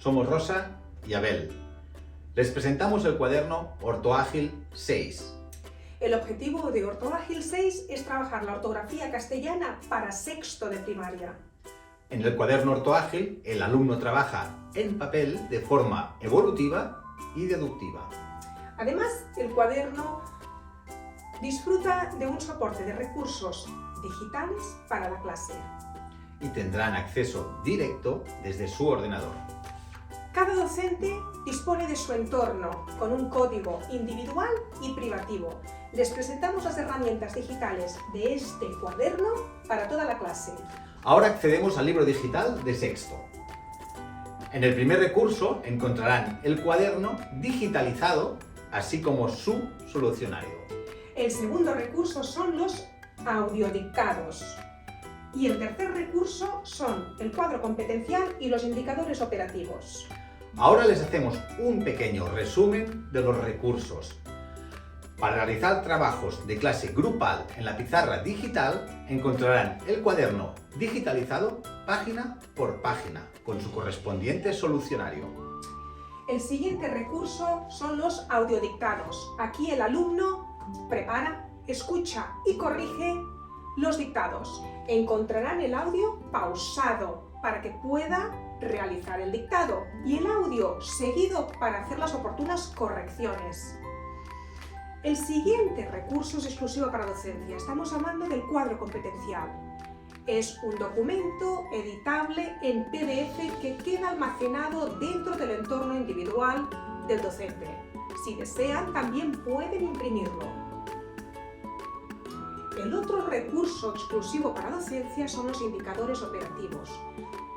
Somos Rosa y Abel. Les presentamos el cuaderno OrtoÁgil 6. El objetivo de OrtoÁgil 6 es trabajar la ortografía castellana para sexto de primaria. En el cuaderno OrtoÁgil, el alumno trabaja en papel de forma evolutiva y deductiva. Además, el cuaderno disfruta de un soporte de recursos digitales para la clase. Y tendrán acceso directo desde su ordenador. Cada docente dispone de su entorno con un código individual y privativo. Les presentamos las herramientas digitales de este cuaderno para toda la clase. Ahora accedemos al libro digital de sexto. En el primer recurso encontrarán el cuaderno digitalizado, así como su solucionario. El segundo recurso son los audiodictados. Y el tercer recurso son el cuadro competencial y los indicadores operativos. Ahora les hacemos un pequeño resumen de los recursos. Para realizar trabajos de clase grupal en la pizarra digital encontrarán el cuaderno digitalizado página por página con su correspondiente solucionario. El siguiente recurso son los audiodictados. Aquí el alumno prepara, escucha y corrige los dictados. Encontrarán el audio pausado para que pueda realizar el dictado y el audio seguido para hacer las oportunas correcciones. El siguiente recurso es exclusivo para docencia. Estamos hablando del cuadro competencial. Es un documento editable en PDF que queda almacenado dentro del entorno individual del docente. Si desean, también pueden imprimirlo. El otro recurso exclusivo para docencia son los indicadores operativos.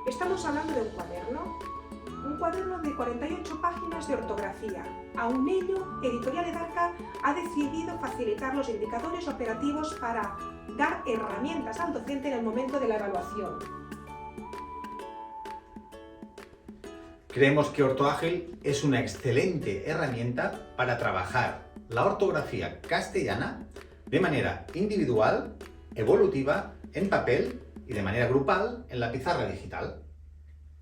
Estamos hablando de un cuaderno de 48 páginas de ortografía. Aun ello, Editorial Edarca ha decidido facilitar los indicadores operativos para dar herramientas al docente en el momento de la evaluación. Creemos que OrtoÁgil es una excelente herramienta para trabajar la ortografía castellana de manera individual, evolutiva, en papel y de manera grupal en la pizarra digital.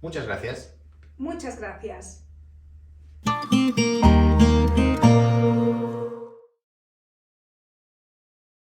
Muchas gracias. Muchas gracias.